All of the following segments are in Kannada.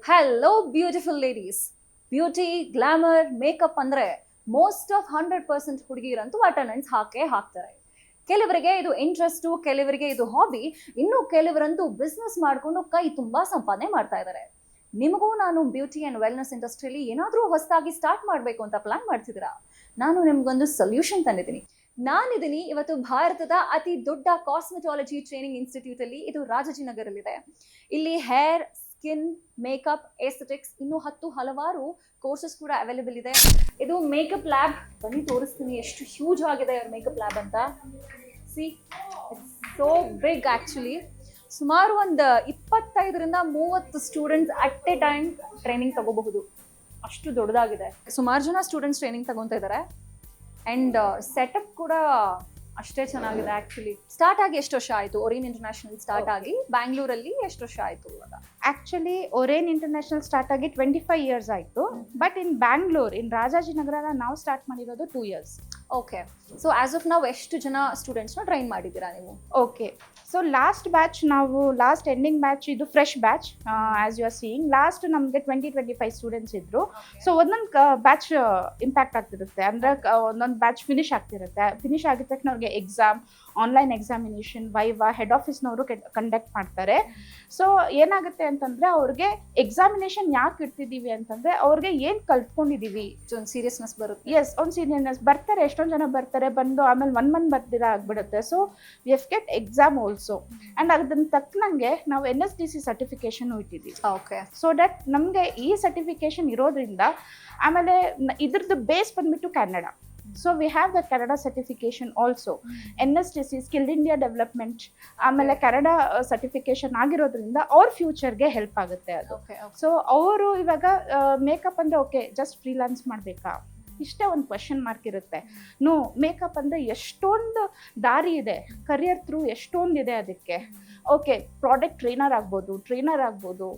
Hello beautiful ladies. Beauty glamour makeup ಅಂದ್ರೆ ಮೋಸ್ಟ್ ಆಫ್ 100% ಹುಡುಗಿಯರಂತೂ ಅಟೆಂಡೆನ್ಸ್ ಹಾಕ್ತಾರೆ. ಕೆಲವರಿಗೆ ಇದು ಇಂಟ್ರೆಸ್ಟು, ಕೆಲವರಿಗೆ ಇದು ಹಾಬಿ, ಇನ್ನು ಕೆಲವರಂತೂ ಬಿಸ್ನೆಸ್ ಮಾಡಿಕೊಂಡು ಕೈ ತುಂಬಾ ಸಂಪಾದನೆ ಮಾಡ್ತಾ ಇದ್ದಾರೆ. ನಿಮಗೂ ನಾನು ಬ್ಯೂಟಿ ಅಂಡ್ ವೆಲ್ನೆಸ್ ಇಂಡಸ್ಟ್ರಿಯಲ್ಲಿ ಏನಾದರೂ ಹೊಸದಾಗಿ ಸ್ಟಾರ್ಟ್ ಮಾಡಬೇಕು ಅಂತ ಪ್ಲಾನ್ ಮಾಡ್ತಿದ್ದೀರಾ? ನಾನು ನಿಮ್ಗೊಂದು ಸೊಲ್ಯೂಷನ್ ತಂದಿದ್ದೀನಿ. ನಾನಿದ್ದೀನಿ ಇವತ್ತು ಭಾರತದ ಅತಿ ದೊಡ್ಡ ಕಾಸ್ಮೆಟಾಲಜಿ ಟ್ರೈನಿಂಗ್ ಇನ್ಸ್ಟಿಟ್ಯೂಟ್ ಅಲ್ಲಿ. ಇದು ರಾಜಾಜಿನಗರಲ್ಲಿದೆ. ಇಲ್ಲಿ ಹೇರ್, ಸ್ಕಿನ್, ಮೇಕಪ್, ಎಸ್ಥೆಟಿಕ್ಸ್ ಇನ್ನೂ ಹಲವಾರು ಕೋರ್ಸಸ್ ಕೂಡ ಅವೈಲೇಬಲ್ ಇದೆ. ಇದು ಮೇಕಪ್ ಲ್ಯಾಬ್. ಬನ್ನಿ ತೋರಿಸ್ತೀನಿ ಎಷ್ಟು ಹ್ಯೂಜ್ ಆಗಿದೆ ಅವ್ರ ಮೇಕಪ್ ಲ್ಯಾಬ್ ಅಂತ. See, it's so big actually. ಸುಮಾರು ಒಂದು 25ರಿಂದ 30 students at a time training ತಗೋಬಹುದು, ಅಷ್ಟು ದೊಡ್ಡದಾಗಿದೆ. ಸುಮಾರು ಜನ ಸ್ಟೂಡೆಂಟ್ಸ್ ಟ್ರೈನಿಂಗ್ ತಗೊಂತ ಇದ್ದಾರೆ. ಅಂಡ್ ಸೆಟಪ್ ಕೂಡ ಅಷ್ಟೇ ಚೆನ್ನಾಗಿದೆ ಆಕ್ಚುಲಿ. ಸ್ಟಾರ್ಟ್ ಆಗಿ ಎಷ್ಟು ವರ್ಷ ಆಯ್ತು? ಒರೇನ್ ಇಂಟರ್ನ್ಯಾಷನಲ್ ಸ್ಟಾರ್ಟ್ ಆಗಿ ಬ್ಯಾಂಗ್ಳೂರಲ್ಲಿ ಎಷ್ಟು ವರ್ಷ ಆಯ್ತು ಇವಾಗ? ಆಕ್ಚುಲಿ ಒರೇನ್ ಇಂಟರ್ನ್ಯಾಷನಲ್ ಸ್ಟಾರ್ಟ್ ಆಗಿ 25 ಇಯರ್ಸ್ ಆಯ್ತು. But in Bangalore, in Rajajinagar ನಾವು ಸ್ಟಾರ್ಟ್ ಮಾಡಿರೋದು 2 years. Okay. So as of ನಾವು ಎಷ್ಟು ಜನ ಸ್ಟೂಡೆಂಟ್ಸ್ನ ಟ್ರೈನ್ ಮಾಡಿದ್ದೀರಾ ನೀವು? ಓಕೆ. ಸೊ ಲಾಸ್ಟ್ ಬ್ಯಾಚ್, ನಾವು ಲಾಸ್ಟ್ ಎಂಡಿಂಗ್ ಬ್ಯಾಚ್, ಇದು fresh batch. As you are seeing, last ನಮಗೆ 20-25 ಸ್ಟೂಡೆಂಟ್ಸ್ ಇದ್ರು. ಸೊ ಒಂದೊಂದು ಬ್ಯಾಚ್ ಇಂಪ್ಯಾಕ್ಟ್ ಆಗ್ತಿರುತ್ತೆ, ಅಂದ್ರೆ ಒಂದೊಂದು ಬ್ಯಾಚ್ ಫಿನಿಶ್ ಆಗ್ತಿರುತ್ತೆ. ಫಿನಿಶ್ ಆಗಿದ ತಕ್ಷಣ ಅವ್ರಿಗೆ exam, online examination, viva, head ಆಫೀಸ್ನವರು ಕಂಡಕ್ಟ್ ಮಾಡ್ತಾರೆ. ಸೊ ಏನಾಗುತ್ತೆ ಅಂತಂದ್ರೆ ಅವ್ರಿಗೆ ಎಕ್ಸಾಮಿನೇಷನ್ ಯಾಕೆ ಇಡ್ತಿದೀವಿ ಅಂತಂದ್ರೆ ಅವ್ರಿಗೆ ಏನ್ ಕಲ್ತ್ಕೊಂಡಿದೀವಿ, ಒಂದು ಸೀರಿಯಸ್ನೆಸ್ ಬರುತ್ತೆ. ಎಸ್, ಒಂದು ಸೀರಿಯಸ್ನೆಸ್ ಬರ್ತಾರೆ. ಎಷ್ಟೊಂದು ಜನ ಬರ್ತಾರೆ, ಬಂದು ಆಮೇಲೆ 1 ಮಂತ್ ಬರ್ದಿರ ಆಗ್ಬಿಡುತ್ತೆ. So we have get exam also. And ಅದನ್ನ ತಕ್ಕನಂಗೆ ನಾವು NSDC ಸರ್ಟಿಫಿಕೇಶನ್ ಇಟ್ಟಿದ್ದೀವಿ. ಓಕೆ. ಸೊ ದಟ್ ನಮಗೆ ಈ ಸರ್ಟಿಫಿಕೇಶನ್ ಇರೋದ್ರಿಂದ, ಆಮೇಲೆ ಇದ್ರದ್ದು ಬೇಸ್ ಬಂದ್ಬಿಟ್ಟು Canada. So we have the Canada certification also. NSDC skilled India development, ಆಮೇಲೆ ಕೆನಡಾ ಸರ್ಟಿಫಿಕೇಶನ್ ಆಗಿರೋದ್ರಿಂದ ಅವ್ರ ಫ್ಯೂಚರ್ಗೆ ಹೆಲ್ಪ್ ಆಗುತ್ತೆ ಅದು. ಸೊ ಅವರು ಇವಾಗ ಮೇಕಪ್ ಅಂದ್ರೆ ಓಕೆ ಜಸ್ಟ್ ಫ್ರೀಲಾನ್ಸ್ ಮಾಡಬೇಕಾ, ಇಷ್ಟೇ ಒಂದು ಕ್ವೆಶನ್ ಮಾರ್ಕ್ ಇರುತ್ತೆ. ನೋ, ಮೇಕಪ್ ಅಂದರೆ ಎಷ್ಟೊಂದು ದಾರಿ ಇದೆ, ಕರಿಯರ್ ಥ್ರೂ ಎಷ್ಟೊಂದು ಇದೆ ಅದಕ್ಕೆ. ಓಕೆ, ಪ್ರಾಡಕ್ಟ್ ಟ್ರೈನರ್ ಆಗ್ಬೋದು,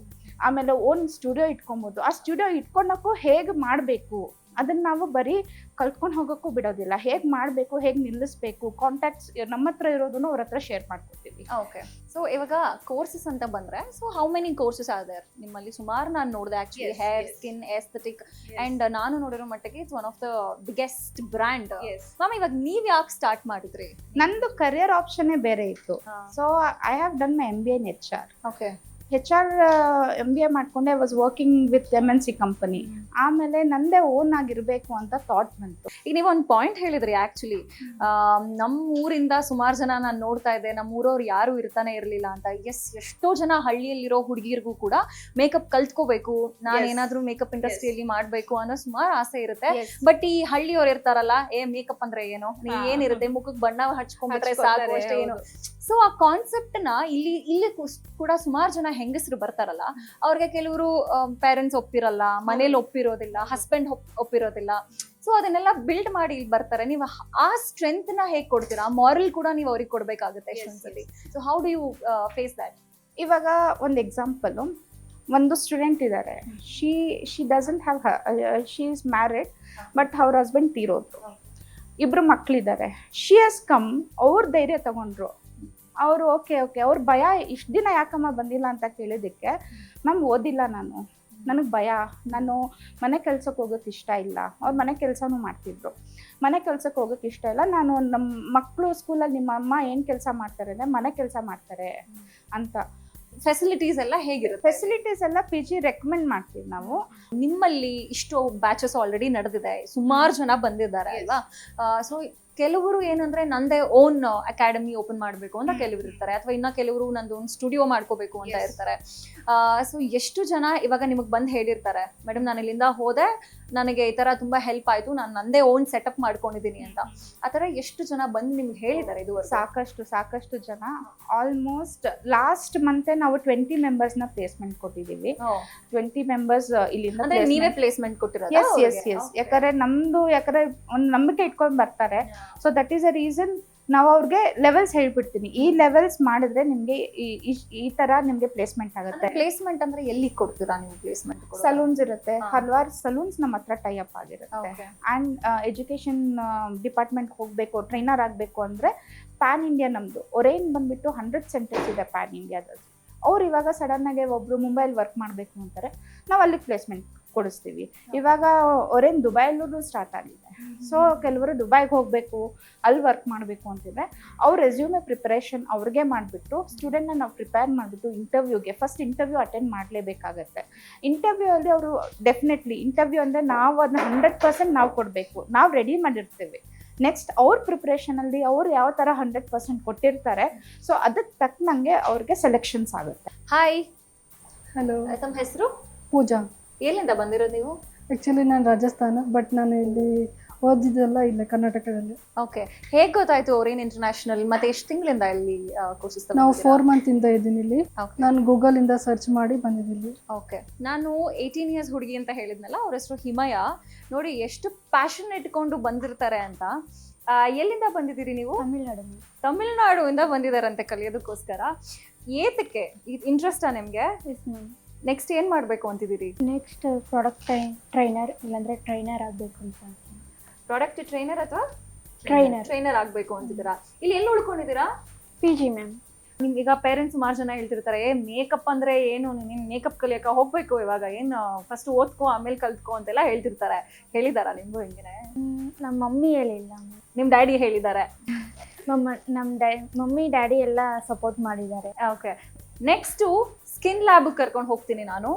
ಆಮೇಲೆ ಓನ್ ಸ್ಟುಡಿಯೋ ಇಟ್ಕೊಬೋದು. ಆ ಸ್ಟುಡಿಯೋ ಇಟ್ಕೊಳಕ್ಕೂ ಹೇಗೆ ಮಾಡಬೇಕು ಅದನ್ನು ನಾವು ಬರೀ ಕಲ್ತ್ಕೊಂಡು ಹೋಗೋಕ್ಕೂ ಬಿಡೋದಿಲ್ಲ. ಹೇಗೆ ಮಾಡಬೇಕು, ಹೇಗೆ ನಿಲ್ಲಿಸ್ಬೇಕು, ಕಾಂಟ್ಯಾಕ್ಟ್ಸ್ ನಮ್ಮ ಹತ್ರ ಇರೋದನ್ನು ಅವ್ರ ಹತ್ರ ಶೇರ್ ಮಾಡ್ಕೊಡ್ತೀವಿ. ಓಕೆ. ಸೊ ಇವಾಗ ಕೋರ್ಸಸ್ ಅಂತ ಬಂದ್ರೆ, so how many courses are there ನಿಮ್ಮಲ್ಲಿ? ಸುಮಾರು ನಾನು ನೋಡಿದೆ actually. Hair, skin, aesthetic, and ನಾನು ನೋಡಿರೋ ಮಟ್ಟಿಗೆ it's one of the biggest brand. Ma'am, ಇವಾಗ ನೀವ್ ಯಾಕೆ ಸ್ಟಾರ್ಟ್ ಮಾಡಿದ್ರಿ? ನಂದು ಕರಿಯರ್ ಆಪ್ಷನ್ನೇ ಬೇರೆ ಇತ್ತು. So I have done my MBA in HR. Okay. HR MBA ಮಾಡ್ಕೊಂಡೆ. I was working with MNC company. ಆಮೇಲೆ ನಂದೇ ಓನ್ ಆಗಿರಬೇಕು ಅಂತ ಥಾಟ್ ಬಂತು. ಈಗ ನೀವು ಒಂದು ಪಾಯಿಂಟ್ ಹೇಳಿದ್ರಿ ಆಕ್ಚುಲಿ, ನಮ್ಮ ಊರಿಂದ ಸುಮಾರು ಜನ ನಾನು ನೋಡ್ತಾ ಇದ್ದೆ, ನಮ್ಮ ಊರವ್ರು ಯಾರು ಇರ್ತಾನೆ ಇರಲಿಲ್ಲ ಅಂತ. ಎಷ್ಟೋ ಜನ ಹಳ್ಳಿಯಲ್ಲಿರೋ ಹುಡುಗಿರ್ಗೂ ಕೂಡ ಮೇಕಪ್ ಕಲ್ತ್ಕೋಬೇಕು, ನಾನು ಏನಾದ್ರೂ ಮೇಕಪ್ ಇಂಡಸ್ಟ್ರಿಯಲ್ಲಿ ಮಾಡ್ಬೇಕು ಅನ್ನೋ ಸುಮಾರು ಆಸೆ ಇರುತ್ತೆ. ಬಟ್ ಈ ಹಳ್ಳಿಯವ್ರು ಇರ್ತಾರಲ್ಲ, ಮೇಕಪ್ ಅಂದ್ರೆ ಏನೋ, ಏನಿರುತ್ತೆ, ಮುಖಕ್ಕೆ ಬಣ್ಣ ಹಚ್ಕೊಂಡ್ಬಿಟ್ರೆ ಸಾಕು ಅಷ್ಟೇ ಏನೋ. ಸೊ ಆ ಕಾನ್ಸೆಪ್ಟ್ ನ ಇಲ್ಲಿ ಕೂಡ ಸುಮಾರು ಜನ ಹೆಂಗಸರು ಬರ್ತಾರಲ್ಲ, ಅವ್ರಿಗೆ ಕೆಲವರು ಪೇರೆಂಟ್ಸ್ ಒಪ್ಪಿರಲ್ಲ, ಮನೇಲಿ ಒಪ್ಪಿರೋದಿಲ್ಲ, ಹಸ್ಬೆಂಡ್ ಒಪ್ಪಿರೋದಿಲ್ಲ. ಸೊ ಅದನ್ನೆಲ್ಲ ಬಿಲ್ಡ್ ಮಾಡಿ ಇಲ್ಲಿ ಬರ್ತಾರೆ. ನೀವು ಆ ಸ್ಟ್ರೆಂತ್ ನ ಹೇಗೆ ಕೊಡ್ತೀರಾ? ಮಾರಲ್ ಕೂಡ ನೀವು ಅವ್ರಿಗೆ ಕೊಡ್ಬೇಕಾಗುತ್ತೆ ಎಷ್ಟೊಂದ್ಸಲಿ. So how do you face that? ಇವಾಗ ಒಂದು ಎಕ್ಸಾಂಪಲ್, ಒಂದು ಸ್ಟೂಡೆಂಟ್ ಇದ್ದಾರೆ. She doesn't have, she is married, but ಅವ್ರ ಹಸ್ಬೆಂಡ್ ತೀರೋದ್ರು. 2 ಮಕ್ಳಿದ್ದಾರೆ. ಶಿ ಹಸ್ ಕಮ್, ಅವ್ರ ಧೈರ್ಯ ತಗೊಂಡ್ರು. ಅವರು ಓಕೆ ಅವ್ರ ಭಯ, ಇಷ್ಟು ದಿನ ಯಾಕಮ್ಮ ಬಂದಿಲ್ಲ ಅಂತ ಕೇಳಿದ್ದಕ್ಕೆ, ಮ್ಯಾಮ್ ಓದಿಲ್ಲ ನಾನು, ನನಗೆ ಭಯ, ನಾನು ಮನೆ ಕೆಲ್ಸಕ್ಕೆ ಹೋಗೋಕ್ಕೆ ಇಷ್ಟ ಇಲ್ಲ. ಅವ್ರು ಮನೆ ಕೆಲಸನೂ ಮಾಡ್ತಿದ್ರು. ಮನೆ ಕೆಲ್ಸಕ್ಕೆ ಹೋಗೋಕ್ಕೆ ಇಷ್ಟ ಇಲ್ಲ, ನಾನು ನಮ್ಮ ಮಕ್ಕಳು ಸ್ಕೂಲಲ್ಲಿ ನಿಮ್ಮ ಅಮ್ಮ ಏನು ಕೆಲಸ ಮಾಡ್ತಾರೆ ಅಂದರೆ ಮನೆ ಕೆಲಸ ಮಾಡ್ತಾರೆ ಅಂತ. ಫೆಸಿಲಿಟೀಸ್ ಎಲ್ಲ ಹೇಗಿರುತ್ತೆ? ಫೆಸಿಲಿಟೀಸ್ ಎಲ್ಲ PG ರೆಕಮೆಂಡ್ ಮಾಡ್ತೀವಿ ನಾವು. ನಿಮ್ಮಲ್ಲಿ ಇಷ್ಟು ಬ್ಯಾಚಸ್ ಆಲ್ರೆಡಿ ನಡೆದಿದೆ, ಸುಮಾರು ಜನ ಬಂದಿದ್ದಾರೆ ಅಲ್ವಾ? ಸೊ ಕೆಲವರು ಏನಂದ್ರೆ ನಂದೇ ಓನ್ ಅಕಾಡೆಮಿ ಓಪನ್ ಮಾಡಬೇಕು ಅಂತ ಕೆಲವರು ಇರ್ತಾರೆ, ಅಥವಾ ಇನ್ನ ಕೆಲವರು ನಂದು ಒಂದು ಸ್ಟುಡಿಯೋ ಮಾಡ್ಕೋಬೇಕು ಅಂತ ಇರ್ತಾರೆ. ಸೊ ಎಷ್ಟು ಜನ ಇವಾಗ ನಿಮಗೆ ಬಂದು ಹೇಳಿರ್ತಾರೆ, ಮೇಡಮ್ ನಾನು ಇಲ್ಲಿಂದ ಹೋದೆ, ನನಗೆ ಈ ತರ ತುಂಬಾ ಹೆಲ್ಪ್ ಆಯ್ತು, ನಾನು ನಂದೇ ಓನ್ ಸೆಟಪ್ ಮಾಡ್ಕೊಂಡಿದ್ದೀನಿ ಅಂತ. ಆ ತರ ಎಷ್ಟು ಜನ ಬಂದು ನಿಮ್ಗೆ ಹೇಳಿದ್ದಾರೆ? ಇದು ಸಾಕಷ್ಟು ಜನ. ಆಲ್ಮೋಸ್ಟ್ ಲಾಸ್ಟ್ ಮಂತ್ ನಾವು 20 ಮೆಂಬರ್ಸ್ನ ಪ್ಲೇಸ್ಮೆಂಟ್ ಕೊಟ್ಟಿದ್ದೀವಿ. 20 ಮೆಂಬರ್ಸ್ ಇಲ್ಲಿಂದ. ನೀವೇ ಪ್ಲೇಸ್ಮೆಂಟ್ ಕೊಟ್ಟಿರೋದು? ಎಸ್. ಯಾಕಂದ್ರೆ ಒಂದು ನಂಬಿಕೆ ಇಟ್ಕೊಂಡು ಬರ್ತಾರೆ. So that is a reason ನಾವು ಅವ್ರಿಗೆ ಲೆವೆಲ್ಸ್ ಹೇಳ್ಬಿಡ್ತೀನಿ. ಈ ಲೆವೆಲ್ಸ್ ಮಾಡಿದ್ರೆ ನಿಮ್ಗೆ ಈ ತರ ನಿಮ್ಗೆ ಪ್ಲೇಸ್ಮೆಂಟ್ ಆಗುತ್ತೆ. ಪ್ಲೇಸ್ಮೆಂಟ್ ಅಂದ್ರೆ ಎಲ್ಲಿ ಕೊಡ್ತೀರಾ ನೀವು ಪ್ಲೇಸ್ಮೆಂಟ್? ಸಲೂನ್ಸ್ ಇರುತ್ತೆ, ಹಲವಾರು ಸಲೂನ್ಸ್ ನಮ್ಮ ಹತ್ರ ಟೈ ಅಪ್ ಆಗಿರುತ್ತೆ. ಅಂಡ್ ಎಜುಕೇಶನ್ ಡಿಪಾರ್ಟ್ಮೆಂಟ್ ಹೋಗ್ಬೇಕು, ಟ್ರೈನರ್ ಆಗ್ಬೇಕು ಅಂದ್ರೆ ಪ್ಯಾನ್ ಇಂಡಿಯಾ ನಮ್ದು ಒರೇನ್ ಬಂದ್ಬಿಟ್ಟು 100 ಸೆಂಟರ್ಸ್ ಇದೆ ಪ್ಯಾನ್ ಇಂಡಿಯಾದಲ್ಲಿ. ಅವ್ರು ಇವಾಗ ಸಡನ್ನಾಗೆ ಒಬ್ಬರು ಮುಂಬೈಲಿ ವರ್ಕ್ ಮಾಡಬೇಕು ಅಂತಾರೆ, ನಾವು ಅಲ್ಲಿಗೆ ಪ್ಲೇಸ್ಮೆಂಟ್ ಕೊಡಿಸ್ತೀವಿ. ಇವಾಗ ಅವ್ರೇನು ದುಬೈಲೂ ಸ್ಟಾರ್ಟ್ ಆಗಿದೆ. ಸೊ ಕೆಲವರು ದುಬೈಗೆ ಹೋಗಬೇಕು, ಅಲ್ಲಿ ವರ್ಕ್ ಮಾಡಬೇಕು ಅಂತಿದ್ರೆ ಅವ್ರ ರೆಸ್ಯೂಮೆ ಪ್ರಿಪರೇಷನ್ ಅವ್ರಿಗೆ ಮಾಡಿಬಿಟ್ಟು ಸ್ಟೂಡೆಂಟ್ನ ನಾವು ಪ್ರಿಪೇರ್ ಮಾಡಿಬಿಟ್ಟು ಇಂಟರ್ವ್ಯೂಗೆ ಫಸ್ಟ್ ಇಂಟರ್ವ್ಯೂ ಅಟೆಂಡ್ ಮಾಡಲೇಬೇಕಾಗತ್ತೆ. ಇಂಟರ್ವ್ಯೂ ಅಲ್ಲಿ ಅವರು ಡೆಫಿನೆಟ್ಲಿ ಇಂಟರ್ವ್ಯೂ ಅಂದರೆ ನಾವು ಅದನ್ನ 100% ನಾವು ಕೊಡಬೇಕು, ನಾವು ರೆಡಿ ಮಾಡಿರ್ತೀವಿ. ನೆಕ್ಸ್ಟ್ ಅವ್ರ ಪ್ರಿಪ್ರೇಷನಲ್ಲಿ ಅವ್ರು ಯಾವ ಥರ 100% ಕೊಟ್ಟಿರ್ತಾರೆ, ಸೊ ಅದಕ್ಕೆ ತಕ್ಕನಂಗೆ ಅವ್ರಿಗೆ ಸೆಲೆಕ್ಷನ್ಸ್ ಆಗುತ್ತೆ. ಹಾಯ್, ಹಲೋ, ತಮ್ಮ ಹೆಸರು? ಪೂಜಾ. ಎಲ್ಲಿಂದ ಬಂದಿರೋದು ನೀವು? ಆ್ಯಕ್ಚುಲಿ ನಾನು ರಾಜಸ್ಥಾನ, ಬಟ್ ನಾನು ಇಲ್ಲಿ ಓದಿದ್ದೆಲ್ಲ ಇಲ್ಲ ಕರ್ನಾಟಕದಲ್ಲಿ. ಓಕೆ, ಹೇಗೆ ಗೊತ್ತಾಯ್ತು ಓರಿಯನ್ ಇಂಟರ್ನ್ಯಾಷನಲ್? ಮತ್ತೆ ಎಷ್ಟು ತಿಂಗಳಿಂದ ಇಲ್ಲಿ ಕೋರ್ಸಸ್? ನಾವು 4 ಮಂತಿಂದ ಇದ್ದೀನಿ ಇಲ್ಲಿ. Okay. ನಾನು ಗೂಗಲಿಂದ ಸರ್ಚ್ ಮಾಡಿ ಬಂದಿದ್ದೀನಿ. ಓಕೆ, ನಾನು 18 ಇಯರ್ಸ್ ಹುಡುಗಿ ಅಂತ ಹೇಳಿದ್ನಲ್ಲ, ಅವ್ರ ಹೆಸರು ಹಿಮಯ. ನೋಡಿ ಎಷ್ಟು ಪ್ಯಾಷನ್ ಇಟ್ಕೊಂಡು ಬಂದಿರ್ತಾರೆ ಅಂತ. ಎಲ್ಲಿಂದ ಬಂದಿದ್ದೀರಿ ನೀವು? ತಮಿಳ್ನಾಡುವಿಂದ ಬಂದಿದ್ದಾರಂತೆ ಕಲಿಯೋದಕ್ಕೋಸ್ಕರ. ಏತಕ್ಕೆ ಇಂಟ್ರೆಸ್ಟಾ ನಿಮಗೆ? ನೆಕ್ಸ್ಟ್ ಏನು ಮಾಡಬೇಕು ಅಂತಿದ್ದೀರಿ? ನೆಕ್ಸ್ಟ್ ಪ್ರಾಡಕ್ಟ್ ಟ್ರೈನರ್ ಇಲ್ಲಾಂದ್ರೆ ಟ್ರೈನರ್ ಆಗಬೇಕು ಅಂತ. ಪ್ರಾಡಕ್ಟ್ ಟ್ರೈನರ್ ಅಥವಾ ಟ್ರೈನರ್ ಟ್ರೈನರ್ ಆಗಬೇಕು ಅಂತಿದ್ದೀರಾ? ಇಲ್ಲಿ ಎಲ್ಲಿ ಉಳ್ಕೊಂಡಿದ್ದೀರಾ? PG ma'am. ನಿಮ್ಗೀಗ ಪೇರೆಂಟ್ಸ್ ಸುಮಾರು ಜನ ಹೇಳ್ತಿರ್ತಾರೆ, ಮೇಕಪ್ ಅಂದ್ರೆ ಏನು, ನೀನು ಮೇಕಪ್ ಕಲಿಯಕ ಹೋಗ್ಬೇಕು, ಇವಾಗ ಏನು ಫಸ್ಟ್ ಓದ್ಕೋ ಆಮೇಲೆ ಕಲ್ತ್ಕೋ ಅಂತೆಲ್ಲ ಹೇಳ್ತಿರ್ತಾರೆ. ಹೇಳಿದಾರಾ ನಿಮ್ಗೂ ಹಿಂಗೇನೆ? ನಮ್ಮ ಮಮ್ಮಿ ಹೇಳಿಲ್ಲ. ನಿಮ್ ಡ್ಯಾಡಿ ಹೇಳಿದ್ದಾರೆ? ಮಮ್ಮಿ ಡ್ಯಾಡಿ ಎಲ್ಲ ಸಪೋರ್ಟ್ ಮಾಡಿದ್ದಾರೆ. ಓಕೆ, ನೆಕ್ಸ್ಟು ಸ್ಕಿನ್ ಲ್ಯಾಬ್ ಕರ್ಕೊಂಡು ಹೋಗ್ತೀನಿ ನಾನು.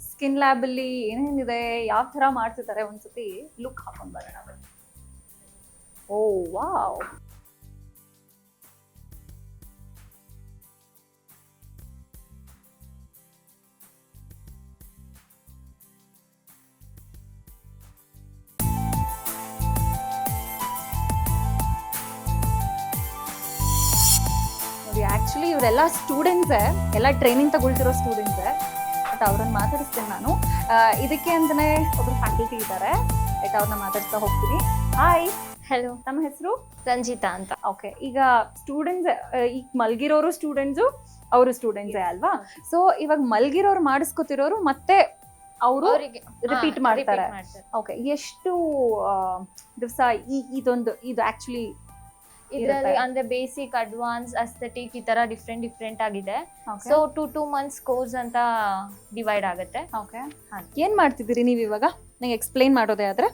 ಸ್ಕಿನ್ ಲ್ಯಾಬಲ್ಲಿ ಏನೇನಿದೆ, ಯಾವ ಥರ ಮಾಡ್ತಿರ್ತಾರೆ, ಒಂದ್ಸತಿ ಲುಕ್ ಹಾಕೊಂಡು ಬರೋಣ. ಓ ವಾವ್, ಆ್ಯಕ್ಚುಲಿ ಇವರೆಲ್ಲ ಸ್ಟೂಡೆಂಟ್ಸೇ, ಎಲ್ಲ ಟ್ರೈನಿಂಗ್ ತಗೊಳ್ತಿರೋ ಸ್ಟೂಡೆಂಟ್ಸೇ. ಬಟ್ ಅವ್ರನ್ನ ಮಾತಾಡಿಸ್ತೇನೆ ನಾನು. ಇದಕ್ಕೆ ಅಂತಲೇ ಒಬ್ರು ಫ್ಯಾಕಲ್ಟಿ ಇದ್ದಾರೆ, ಬಟ್ ಅವ್ರನ್ನ ಮಾತಾಡ್ತಾ ಹೋಗ್ತೀನಿ. ಹಾಯ್. ಹಲೋ, ನಮ್ಮ ಹೆಸರು ರಂಜಿತಾ ಅಂತ. ಓಕೆ, ಈಗ ಸ್ಟೂಡೆಂಟ್ಸ್, ಈಗ ಮಲ್ಗಿರೋರು ಸ್ಟೂಡೆಂಟ್ಸು, ಅವರು ಸ್ಟೂಡೆಂಟ್ಸೇ ಅಲ್ವಾ? ಸೊ ಇವಾಗ ಮಲ್ಗಿರೋರು ಮಾಡಿಸ್ಕೊತಿರೋರು ಮತ್ತೆ ಅವರು ರಿಪೀಟ್ ಮಾಡ್ತಾರೆ. ಓಕೆ, ಎಷ್ಟು ದಿವಸ ಇದು ಆಕ್ಚುಲಿ ಇದರಲ್ಲಿ ಅಂದ್ರೆ ಬೇಸಿಕ್, ಅಡ್ವಾನ್ಸ್, ಅಸ್ಥೆಟಿಕ್ ಈ ತರ ಡಿಫ್ರೆಂಟ್ ಆಗಿದೆ. ಸೊ 2 months ಕೋರ್ಸ್ ಅಂತ ಡಿವೈಡ್ ಆಗುತ್ತೆ. ಓಕೆ, ಏನ್ ಮಾಡ್ತಿದ್ದೀರಿ ನೀವು ಇವಾಗ? ನಂಗೆ ಎಕ್ಸ್ಪ್ಲೈನ್ ಮಾಡೋದೇ ಆದ್ರೆ.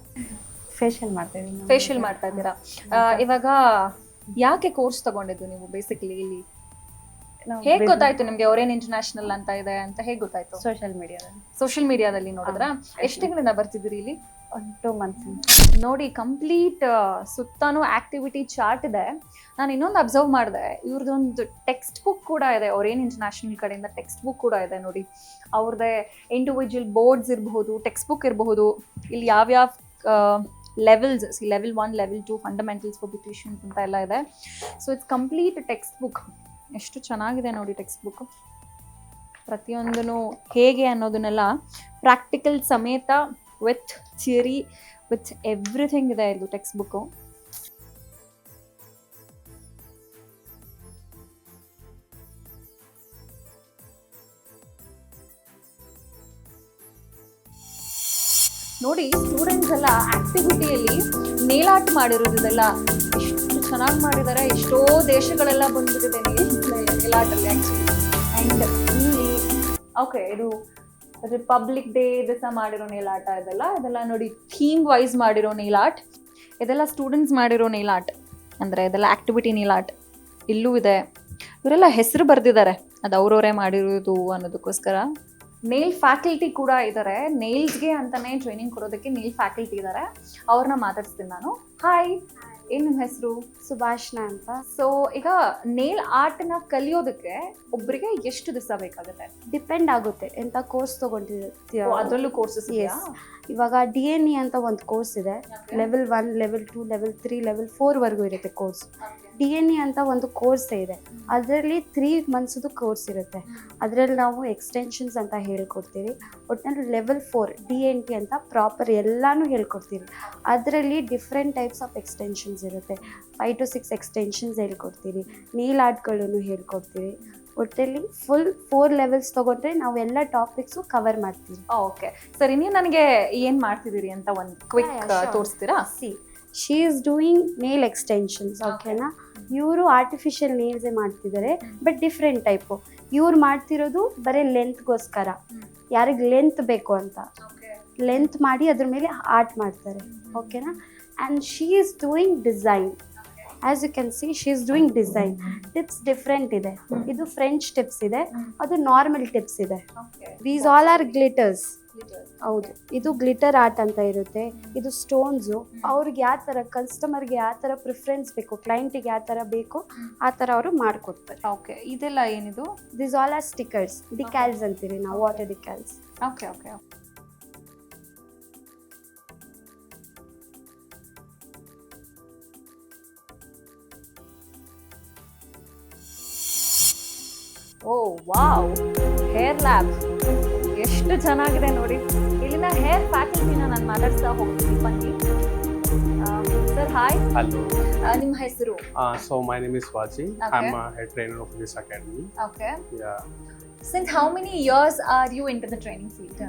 ಫೇಶಿಯಲ್ ಮಾಡ್ತೀವಿ. ಫೇಶಿಯಲ್ ಮಾಡ್ತಾ ಇದ್ದೀರಾ? ಇವಾಗ ಯಾಕೆ ಕೋರ್ಸ್ ತಗೊಂಡಿದ್ದು ನೀವು ಬೇಸಿಕಲಿ ಇಲ್ಲಿ? ಹೇಗ್ ಗೊತ್ತಾಯ್ತು ನಿಮ್ಗೆ ಓರಿಯನ್ ಇಂಟರ್ನ್ಯಾಷನಲ್ ಅಂತ ಇದೆ ಅಂತ? ಹೇಗ್ ಗೊತ್ತಾಯ್ತು? ಸೋಷಿಯಲ್ ಮೀಡಿಯಾದಲ್ಲಿ ನೋಡಿದ್ರ? ಎಷ್ಟು ತಿಂಗಳಿಂದ ಬರ್ತಿದ್ದೀರಿ ಇಲ್ಲಿ? 2 months. ನೋಡಿ, ಕಂಪ್ಲೀಟ್ ಸುತ್ತಾನು ಆಕ್ಟಿವಿಟಿ ಚಾರ್ಟ್ ಇದೆ. ನಾನು ಇನ್ನೊಂದು ಅಬ್ಸರ್ವ್ ಮಾಡಿದೆ, ಇವ್ರದ್ದೊಂದು ಟೆಕ್ಸ್ಟ್ ಬುಕ್ ಕೂಡ ಇದೆ, ಓರಿಯನ್ ಇಂಟರ್ನ್ಯಾಷನಲ್ ಕಡೆಯಿಂದ ಟೆಕ್ಸ್ಟ್ ಬುಕ್ ಕೂಡ ಇದೆ ನೋಡಿ. ಅವ್ರದ್ದೇ ಇಂಡಿವಿಜುವಲ್ ಬೋರ್ಡ್ಸ್ ಇರಬಹುದು, ಟೆಕ್ಸ್ಟ್ ಬುಕ್ ಇರಬಹುದು. ಇಲ್ಲಿ ಯಾವ್ಯಾವ levels, level 1, level 2, fundamentals for beauticians ಅಂತ ಎಲ್ಲ ಇದೆ. So it's complete text book. ಎಷ್ಟು ಚೆನ್ನಾಗಿದೆ ನೋಡಿ ಟೆಕ್ಸ್ಟ್ ಬುಕ್. ಪ್ರತಿಯೊಂದೂ ಹೇಗೆ ಅನ್ನೋದನ್ನೆಲ್ಲ ಪ್ರಾಕ್ಟಿಕಲ್ ಸಮೇತ, ವಿತ್ ಥಿಯರಿ, ವಿತ್ ಎವ್ರಿಥಿಂಗ್ ಇದೆ ಇದು ಟೆಕ್ಸ್ಟ್ ಬುಕ್ಕು. ನೋಡಿ, ಸ್ಟೂಡೆಂಟ್ಸ್ ಎಲ್ಲ ಆಕ್ಟಿವಿಟಿಯಲ್ಲಿ ನೇಲ್ ಆರ್ಟ್ ಮಾಡಿರೋದೆಲ್ಲ ಎಷ್ಟು ಚೆನ್ನಾಗಿ ಮಾಡಿದ್ದಾರೆ. ಎಷ್ಟೋ ದೇಶಗಳೆಲ್ಲ ಬಂದ್ಬಿಟ್ಟಿದೆ ನೇಲ್ ಆರ್ಟಲ್ಲಿ ಆ್ಯಕ್ಚುಲಿ. ಆ್ಯಂಡ್ ಇಲ್ಲಿ ಓಕೆ, ಇದು ರಿಪಬ್ಲಿಕ್ ಡೇ ದಿವಸ ಮಾಡಿರೋ ನೇಲ್ ಆರ್ಟ್ ಇದೆಲ್ಲ ನೋಡಿ, ಥೀಮ್ ವೈಸ್ ಮಾಡಿರೋ ನೇಲ್ ಆರ್ಟ್. ಇದೆಲ್ಲ ಸ್ಟೂಡೆಂಟ್ಸ್ ಮಾಡಿರೋ ನೇಲ್ ಆರ್ಟ್, ಅಂದರೆ ಇದೆಲ್ಲ ಆಕ್ಟಿವಿಟಿ ನೇಲ್ ಆರ್ಟ್. ಇಲ್ಲೂ ಇದೆ, ಇವರೆಲ್ಲ ಹೆಸರು ಬರೆದಿದ್ದಾರೆ, ಅದು ಅವ್ರವರೇ ಮಾಡಿರೋದು ಅನ್ನೋದಕ್ಕೋಸ್ಕರ. ನೇಲ್ ಫ್ಯಾಕಲ್ಟಿ ಕೂಡ ಇದ್ದಾರೆ, ನೇಲ್ಸ್ಗೆ ಅಂತಾನೆ ಟ್ರೈನಿಂಗ್ ಕೊಡೋದಕ್ಕೆ ನೇಲ್ ಫ್ಯಾಕಲ್ಟಿ ಇದ್ದಾರೆ. ಅವ್ರನ್ನ ಮಾತಾಡ್ಸ್ತೀನಿ ನಾನು. ಹಾಯ್, ಏನು ನಿಮ್ಮ ಹೆಸರು? ಸುಭಾಷ್ನಾ ಅಂತ. ಸೊ ಈಗ ನೇಲ್ ಆರ್ಟ್ನ ಕಲಿಯೋದಕ್ಕೆ ಒಬ್ಬರಿಗೆ ಎಷ್ಟು ದಿವಸ ಬೇಕಾಗುತ್ತೆ? ಡಿಪೆಂಡ್ ಆಗುತ್ತೆ ಎಂತ ಕೋರ್ಸ್ ತಗೊಂಡಿರ್ತೀವಿ. ಅದರಲ್ಲೂ ಕೋರ್ಸಸ್ ಇದೆಯಾ? ಇವಾಗ DNE ಅಂತ ಒಂದು ಕೋರ್ಸ್ ಇದೆ. ಲೆವೆಲ್ 1, ಲೆವೆಲ್ 2, ಲೆವೆಲ್ 3, ಲೆವೆಲ್ 4 ವರೆಗೂ ಇರುತ್ತೆ ಕೋರ್ಸ್. DNE ಅಂತ ಒಂದು ಕೋರ್ಸ್ ಇದೆ, ಅದರಲ್ಲಿ 3 months ಕೋರ್ಸ್ ಇರುತ್ತೆ. ಅದರಲ್ಲಿ ನಾವು ಎಕ್ಸ್ಟೆನ್ಷನ್ಸ್ ಅಂತ ಹೇಳ್ಕೊಡ್ತೀವಿ. ಒಟ್ಟಿನಲ್ಲಿ ಲೆವೆಲ್ 4 DNT ಅಂತ ಪ್ರಾಪರ್ ಎಲ್ಲಾನು ಹೇಳ್ಕೊಡ್ತೀವಿ. ಅದರಲ್ಲಿ ಡಿಫ್ರೆಂಟ್ ಟೈಪ್ಸ್ ಆಫ್ ಎಕ್ಸ್ಟೆನ್ಷನ್ಸ್ ಇರುತ್ತೆ. 5 to 6 ಎಕ್ಸ್ಟೆನ್ಷನ್ಸ್ ಹೇಳ್ಕೊಡ್ತೀವಿ. ನೇಲ್ ಆರ್ಟ್ಗಳನ್ನು ಹೇಳ್ಕೊಡ್ತೀವಿ. ಒಟ್ಟಲ್ಲಿ ಫುಲ್ 4 levels ತಗೊಂಡ್ರೆ ನಾವು ಎಲ್ಲ ಟಾಪಿಕ್ಸು ಕವರ್ ಮಾಡ್ತೀವಿ. ಓಕೆ, ಸರಿ, ನೀವು ನನಗೆ ಏನು ಮಾಡ್ತಿದ್ದೀರಿ ಅಂತ ಒಂದು ಕ್ವಿಕ್ ತೋರಿಸ್ತೀರಾ? She is doing nail extensions. ಓಕೆನಾ? ಇವರು ಆರ್ಟಿಫಿಷಿಯಲ್ ನೇಲ್ಸೇ ಮಾಡ್ತಿದ್ದಾರೆ, ಬಟ್ ಡಿಫ್ರೆಂಟ್ ಟೈಪು. ಇವ್ರು ಮಾಡ್ತಿರೋದು ಬರೀ ಲೆಂತ್ಗೋಸ್ಕರ, ಯಾರಿಗೆ ಲೆಂತ್ ಬೇಕು ಅಂತ ಲೆಂತ್ ಮಾಡಿ ಅದ್ರ ಮೇಲೆ ಆರ್ಟ್ ಮಾಡ್ತಾರೆ. ಓಕೆನಾ? And she is doing design. As you can see she is doing design. Tips different ಇದೆ. ಇದು ಫ್ರೆಂಚ್ ಟಿಪ್ಸ್ ಇದೆ, ಅದು ನಾರ್ಮಲ್ ಟಿಪ್ಸ್ ಇದೆ. These all are glitters. ಹೌದು, ಇದು ಗ್ಲಿಟರ್ ಆರ್ಟ್ ಅಂತ ಇರುತ್ತೆ. ಇದು ಸ್ಟೋನ್ಸು. ಅವ್ರಿಗೆ ಯಾವ ಥರ ಕಸ್ಟಮರ್ಗೆ ಯಾವ ಥರ ಪ್ರಿಫರೆನ್ಸ್ ಬೇಕು, ಕ್ಲೈಂಟಿಗೆ ಯಾವ ಥರ ಬೇಕು ಆ ಥರ ಅವರು ಮಾಡಿಕೊಡ್ತಾರೆ. ಓಕೆ, ಇದೆಲ್ಲ ಏನಿದು? This all are stickers, decals ಅಂತೀರಿ ನಾವು, water decals. Okay okay. Oh wow, hair lab ಎಷ್ಟು ಚೆನ್ನಾಗಿದೆ ನೋಡಿ. ಇಲ್ಲಿನ ಹೇರ್ ಫ್ಯಾಕಲ್ಟಿನ ನಾನು ಮಾತಾಡ್ಸ್ತಾ ಹೋಗ್ತೀನಿ, ಬನ್ನಿ. Sir hi. Hello. ನಿಮ್ಮ ಹೆಸರು? So my name is Vaji. Okay. I'm a head trainer of this academy. Okay. Yeah. Since how many years are you into the training field?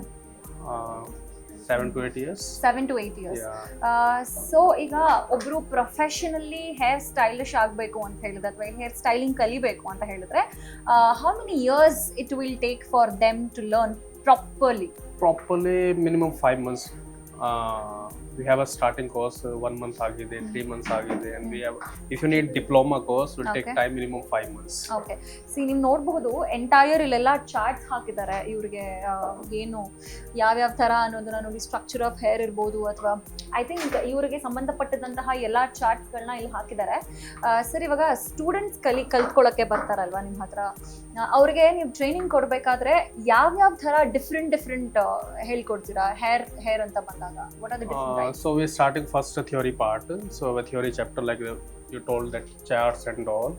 7 to 8 years. 7 to 8 years. Yeah. So ಈಗ ಒಬ್ರು ಪ್ರೊಫೆಷನಲಿ ಹೇರ್ ಸ್ಟೈಲಿಶ್ ಆಗಬೇಕು ಅಂತ ಹೇಳಿದ್ರೆ ಅಥವಾ ಹೇರ್ ಸ್ಟೈಲಿಂಗ್ ಕಲಿಬೇಕು ಅಂತ ಹೇಳಿದ್ರೆ how many years it will take for them to learn properly? Properly minimum 5 months. We have a starting course 1 month agide, 3 months agide, and we have, if you need diploma course will take Okay. time minimum 5 months. Okay. C ನೀವು ನೋಡಬಹುದು ಎಂಟೈರ್ ಇಲ್ಲೆಲ್ಲ ಚಾರ್ಟ್ಸ್ ಹಾಕಿದ್ದಾರೆ ಇವ್ರಿಗೆ, ಏನು ಯಾವ್ಯಾವ ಥರ ಅನ್ನೋದನ್ನ ನೋಡಿ, ಸ್ಟ್ರಕ್ಚರ್ ಆಫ್ ಹೇರ್ ಇರ್ಬೋದು ಅಥವಾ ಐ ಥಿಂಕ್ ಇವರಿಗೆ ಸಂಬಂಧಪಟ್ಟದಂತಹ ಎಲ್ಲ ಚಾರ್ಟ್ಸ್ಗಳನ್ನ ಇಲ್ಲಿ ಹಾಕಿದ್ದಾರೆ. ಸರ್, ಇವಾಗ ಸ್ಟೂಡೆಂಟ್ಸ್ ಕಲ್ತ್ಕೊಳ್ಳೋಕ್ಕೆ ಬರ್ತಾರಲ್ವಾ ನಿಮ್ಮ ಹತ್ರ, ಅವ್ರಿಗೆ ನೀವು ಟ್ರೈನಿಂಗ್ ಕೊಡಬೇಕಾದ್ರೆ ಯಾವ್ಯಾವ ಥರ ಡಿಫ್ರೆಂಟ್ ಹೇಳ್ಕೊಡ್ತೀರಾ ಹೇರ್ ಅಂತ ಬಂದಾಗ? What are the different types? So we're starting first the theory part. So a theory chapter like you told that charts and all.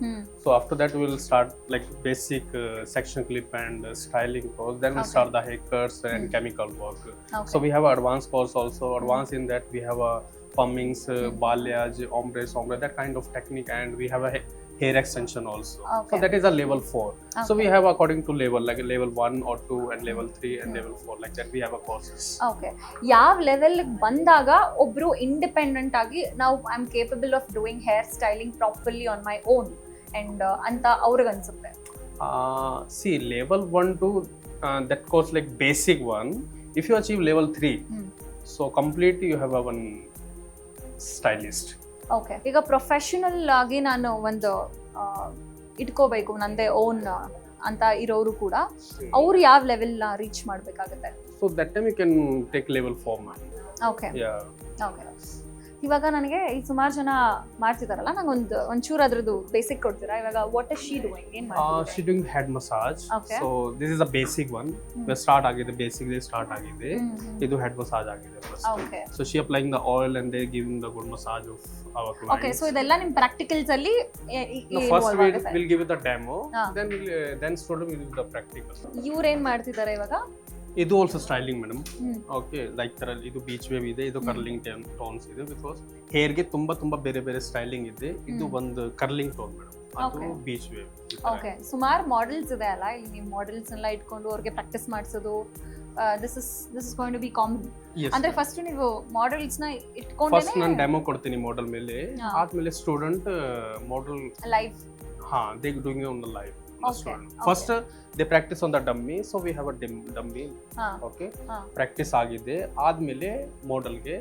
So after that we will start like basic section clip and styling course. Then we Okay. start the haircuts and chemical work. Okay. So we have advanced course also. Advanced in that we have a pummings, balayage, ombre, that kind of technique, and we have a hair extension also. Okay. So that is a level 4. So we have according to level, like a level 1 or 2 and level 3 and level 4, like that we have a courses. Okay. ಯಾವ ಲೆವೆಲ್ ಬಂದಾಗ ಒಬ್ರು ಇಂಡಿಪೆಂಡೆಂಟ್ ಆಗಿ ನಾವು I am capable of doing hair styling properly on my own and ಅಂತ ಅವ್ರಿಗೆ ಅನ್ಸುತ್ತೆ? See, level 1 to that course like basic one. If you achieve level 3, so completely you have a one stylist. Okay. ಈಗ ಪ್ರೊಫೆಷನಲ್ ಆಗಿ ನಾನು ಒಂದು ಇಟ್ಕೋಬೇಕು ನಂದೇ ಓನ್ ಅಂತ ಇರೋರು ಕೂಡ ಅವ್ರು ಯಾವ ಲೆವೆಲ್ನ ರೀಚ್ ಮಾಡಬೇಕಾಗುತ್ತೆ? So that time you can take level 4 man. Okay Yeah. Okay. ಇವಾಗ ನನಗೆ ಈ ಸುಮಾರು ಜನ ಮಾಡ್ತಿದಾರಲ್ಲ, ನಂಗೆ ಒಂಚೂರು ಅದ್ರದ್ದು ಬೇಸಿಕ್ ಕೊಡ್ತೀರಾ? ಇವಾಗ ವಾಟ್ ಇಸ್ ಶಿ ಡೂಯಿಂಗ್, ಏನ್ ಮಾಡ್ತಿದ್ದಾರೆ? She doing head massage. Okay. So this is a basic one. We start agide, basic day start agide. Idu head massage agide first. Okay. So she applying the oil and they giving the good massage of our clients. Okay. So ಇದೆಲ್ಲ ನಿಮ್ ಪ್ರಾಕ್ಟಿಕಲ್ಸ್ ಅಲ್ಲಿ No, first we'll give you the demo, Ah. then student will do the practical. ಇವ್ರೇನ್ ಮಾಡ್ತಿದ್ದಾರೆ ಇವಾಗ? ಇದು ಆಲ್ಸೋ ಸ್ಟೈಲಿಂಗ್ ಮೇಡಮ್. ಹ್ಮ್. ಓಕೆ, ಲೈಕ್ ತರ ಇದು ಬೀಚ್ ವೇವ್ ಇದೆ, ಇದು ಕರ್ಲಿಂಗ್ ಟೋನ್ಸ್ ಇದೆ. ಬಿಕಾಸ್ ಹೇರ್ಗೆ ತುಂಬಾ ಬೇರೆ ಸ್ಟೈಲಿಂಗ್ ಇದೆ. ಇದು ಒಂದು ಕರ್ಲಿಂಗ್ ಟೋನ್ ಮೇಡಮ್, ಅದು Okay. Beach wave. ಓಕೆ. ಸುಮಾರು ಮಾಡೆಲ್ಸ್ ಇದೆ ಅಲ್ಲ ಇಲ್ಲಿ, ನೀವು ಮಾಡೆಲ್ಸ್ ಎಲ್ಲ ಇಟ್ಕೊಂಡು ಅವ್ರಿಗೆ ಪ್ರಾಕ್ಟೀಸ್ ಮಾಡಿಸೋದು, this is going to be common. ಅಂದ್ರೆ ಫಸ್ಟ್ ನೀವು ಮಾಡೆಲ್ಸ್ ನ ಫಸ್ಟ್ ಇಟ್ಕೊಂಡೇನೆ ನಾನು ಡೆಮೋ ಕೊಡ್ತೀನಿ ಮಾಡೆಲ್ ಮೇಲೆ, ಹಾ. ಆದ್ಮೇಲೆ student model live. They doing on the live. Okay, first they practice on the dummy. So we have a dummy. ಹಾ. ಓಕೆ, ಹಾ. ಪ್ರಾಕ್ಟೀಸ್ ಆಗಿದೆ, ಆದ್ಮೇಲೆ ಮಾಡೆಲ್ಗೆ